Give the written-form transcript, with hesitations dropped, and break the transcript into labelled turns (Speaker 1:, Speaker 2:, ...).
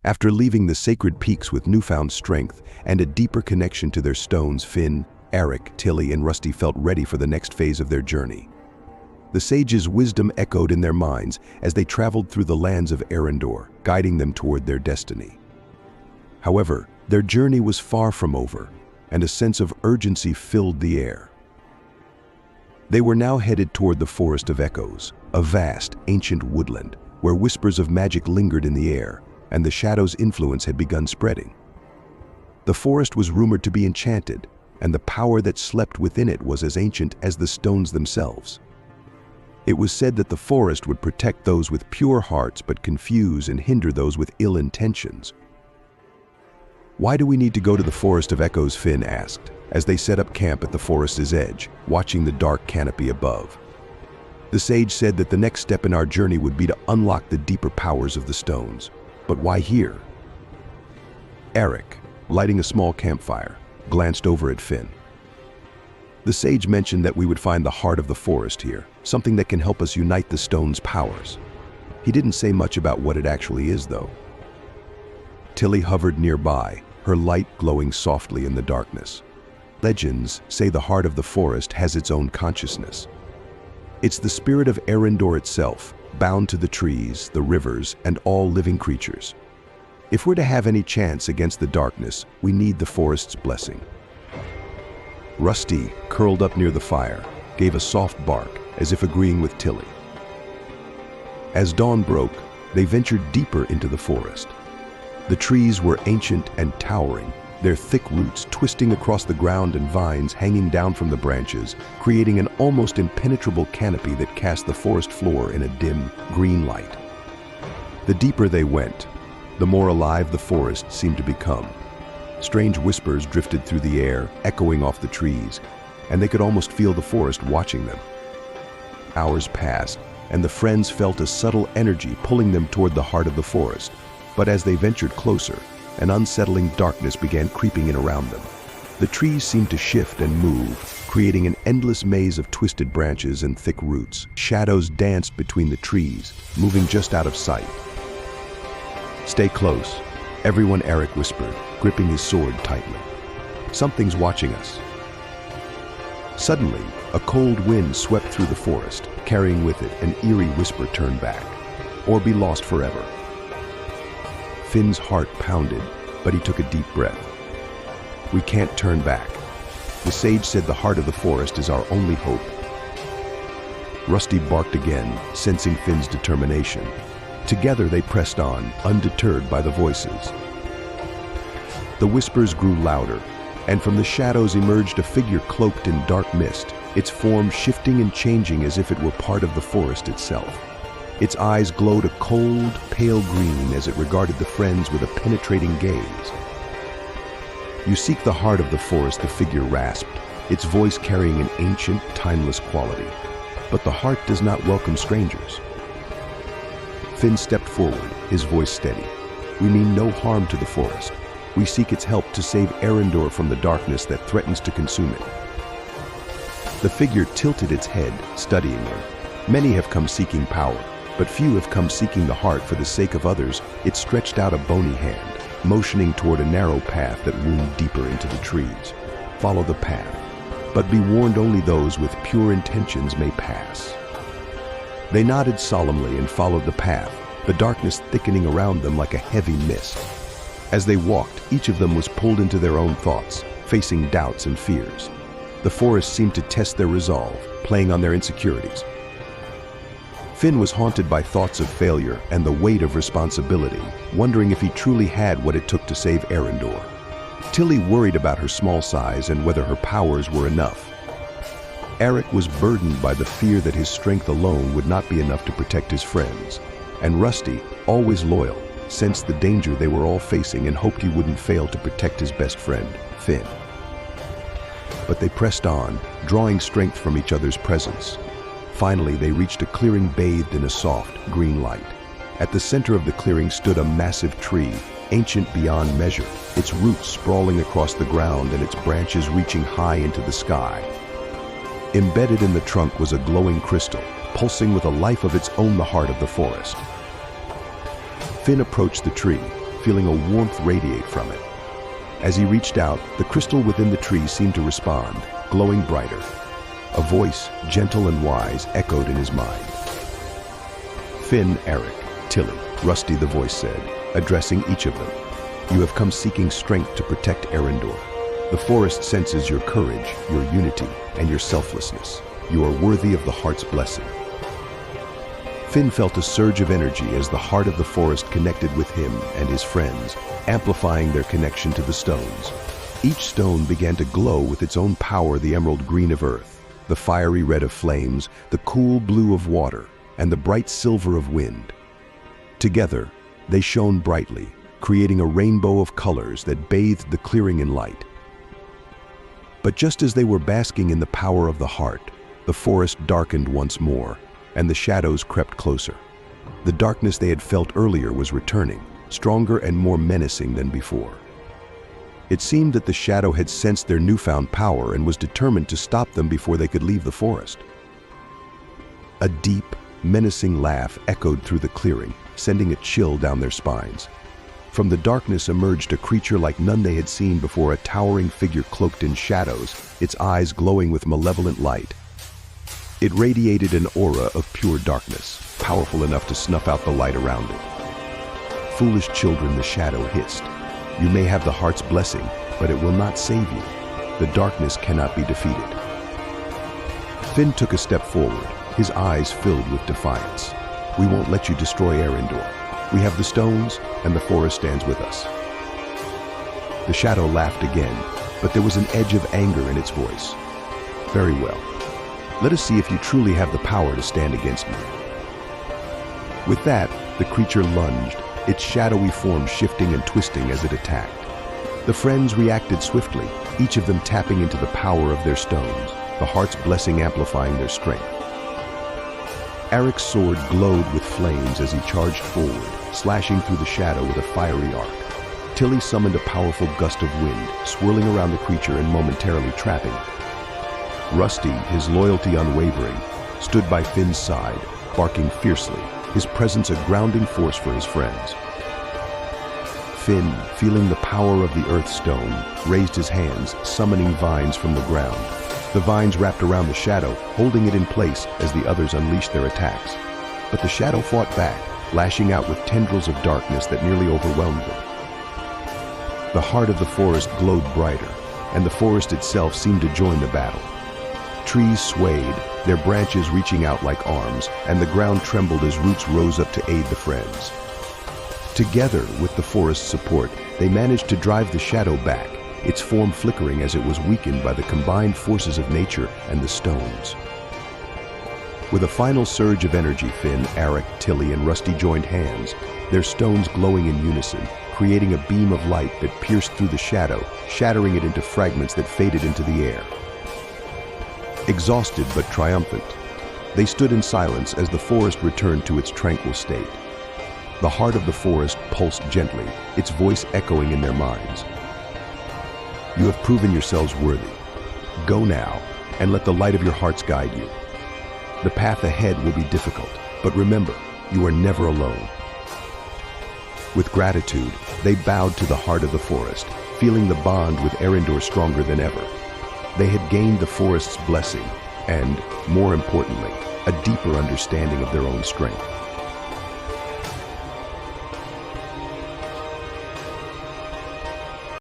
Speaker 1: After leaving the sacred peaks with newfound strength and a deeper connection to their stones, Finn, Eric, Tilly, and Rusty felt ready for the next phase of their journey. The sage's wisdom echoed in their minds as they traveled through the lands of Arendor, guiding them toward their destiny. However, their journey was far from over, and a sense of urgency filled the air. They were now headed toward the Forest of Echoes, a vast, ancient woodland where whispers of magic lingered in the air, and the shadow's influence had begun spreading. The forest was rumored to be enchanted, and the power that slept within it was as ancient as the stones themselves. It was said that the forest would protect those with pure hearts but confuse and hinder those with ill intentions. "Why do we need to go to the Forest of Echoes?" Finn asked, as they set up camp at the forest's edge, watching the dark canopy above. The sage said that the next step in our journey would be to unlock the deeper powers of the stones. But why here? Eric, lighting a small campfire, glanced over at Finn. The sage mentioned that we would find the heart of the forest here, something that can help us unite the stone's powers. He didn't say much about what it actually is, though. Tilly hovered nearby, her light glowing softly in the darkness. Legends say the heart of the forest has its own consciousness. It's the spirit of Arendor itself, bound to the trees, the rivers, and all living creatures. If we're to have any chance against the darkness, we need the forest's blessing. Rusty, curled up near the fire, gave a soft bark, as if agreeing with Tilly. As dawn broke, they ventured deeper into the forest. The trees were ancient and towering, their thick roots twisting across the ground and vines hanging down from the branches, creating an almost impenetrable canopy that cast the forest floor in a dim, green light. The deeper they went, the more alive the forest seemed to become. Strange whispers drifted through the air, echoing off the trees, and they could almost feel the forest watching them. Hours passed, and the friends felt a subtle energy pulling them toward the heart of the forest. But as they ventured closer, an unsettling darkness began creeping in around them. The trees seemed to shift and move, creating an endless maze of twisted branches and thick roots. Shadows danced between the trees, moving just out of sight. "Stay close," everyone, Eric whispered, gripping his sword tightly. "Something's watching us." Suddenly, a cold wind swept through the forest, carrying with it an eerie whisper: "Turn back, or be lost forever." Finn's heart pounded, but he took a deep breath. "We can't turn back. The sage said the heart of the forest is our only hope." Rusty barked again, sensing Finn's determination. Together they pressed on, undeterred by the voices. The whispers grew louder, and from the shadows emerged a figure cloaked in dark mist, its form shifting and changing as if it were part of the forest itself. Its eyes glowed a cold, pale green as it regarded the friends with a penetrating gaze. "You seek the heart of the forest," the figure rasped, its voice carrying an ancient, timeless quality. "But the heart does not welcome strangers." Finn stepped forward, his voice steady. "We mean no harm to the forest. We seek its help to save Arendor from the darkness that threatens to consume it." The figure tilted its head, studying him. "Many have come seeking power, but few have come seeking the heart for the sake of others." It stretched out a bony hand, motioning toward a narrow path that wound deeper into the trees. "Follow the path, but be warned, only those with pure intentions may pass." They nodded solemnly and followed the path, the darkness thickening around them like a heavy mist. As they walked, each of them was pulled into their own thoughts, facing doubts and fears. The forest seemed to test their resolve, playing on their insecurities. Finn was haunted by thoughts of failure and the weight of responsibility, wondering if he truly had what it took to save Arendor. Tilly worried about her small size and whether her powers were enough. Eric was burdened by the fear that his strength alone would not be enough to protect his friends. And Rusty, always loyal, sensed the danger they were all facing and hoped he wouldn't fail to protect his best friend, Finn. But they pressed on, drawing strength from each other's presence. Finally, they reached a clearing bathed in a soft, green light. At the center of the clearing stood a massive tree, ancient beyond measure, its roots sprawling across the ground and its branches reaching high into the sky. Embedded in the trunk was a glowing crystal, pulsing with a life of its own, the heart of the forest. Finn approached the tree, feeling a warmth radiate from it. As he reached out, the crystal within the tree seemed to respond, glowing brighter. A voice, gentle and wise, echoed in his mind. "Finn, Eric, Tilly," Rusty the voice said, addressing each of them. "You have come seeking strength to protect Arendor. The forest senses your courage, your unity, and your selflessness. You are worthy of the heart's blessing." Finn felt a surge of energy as the heart of the forest connected with him and his friends, amplifying their connection to the stones. Each stone began to glow with its own power: the emerald green of earth, the fiery red of flames, the cool blue of water, and the bright silver of wind. Together, they shone brightly, creating a rainbow of colors that bathed the clearing in light. But just as they were basking in the power of the heart, the forest darkened once more, and the shadows crept closer. The darkness they had felt earlier was returning, stronger and more menacing than before. It seemed that the shadow had sensed their newfound power and was determined to stop them before they could leave the forest. A deep, menacing laugh echoed through the clearing, sending a chill down their spines. From the darkness emerged a creature like none they had seen before, a towering figure cloaked in shadows, its eyes glowing with malevolent light. It radiated an aura of pure darkness, powerful enough to snuff out the light around it. "Foolish children," the shadow hissed. "You may have the heart's blessing, but it will not save you. The darkness cannot be defeated." Finn took a step forward, his eyes filled with defiance. "We won't let you destroy Arendor. We have the stones, and the forest stands with us." The shadow laughed again, but there was an edge of anger in its voice. "Very well. Let us see if you truly have the power to stand against me." With that, the creature lunged, its shadowy form shifting and twisting as it attacked. The friends reacted swiftly, each of them tapping into the power of their stones, the heart's blessing amplifying their strength. Eric's sword glowed with flames as he charged forward, slashing through the shadow with a fiery arc. Tilly summoned a powerful gust of wind, swirling around the creature and momentarily trapping it. Rusty, his loyalty unwavering, stood by Finn's side, barking fiercely, his presence a grounding force for his friends. Finn, feeling the power of the earth stone, raised his hands, summoning vines from the ground. The vines wrapped around the shadow, holding it in place as the others unleashed their attacks. But the shadow fought back, lashing out with tendrils of darkness that nearly overwhelmed them. The heart of the forest glowed brighter, and the forest itself seemed to join the battle. Trees swayed, their branches reaching out like arms, and the ground trembled as roots rose up to aid the friends. Together, with the forest's support, they managed to drive the shadow back, its form flickering as it was weakened by the combined forces of nature and the stones. With a final surge of energy, Finn, Eric, Tilly, and Rusty joined hands, their stones glowing in unison, creating a beam of light that pierced through the shadow, shattering it into fragments that faded into the air. Exhausted but triumphant, they stood in silence as the forest returned to its tranquil state. The heart of the forest pulsed gently, its voice echoing in their minds. "You have proven yourselves worthy. Go now, and let the light of your hearts guide you. The path ahead will be difficult, but remember, you are never alone." With gratitude, they bowed to the heart of the forest, feeling the bond with Arendor stronger than ever. They had gained the forest's blessing and, more importantly, a deeper understanding of their own strength.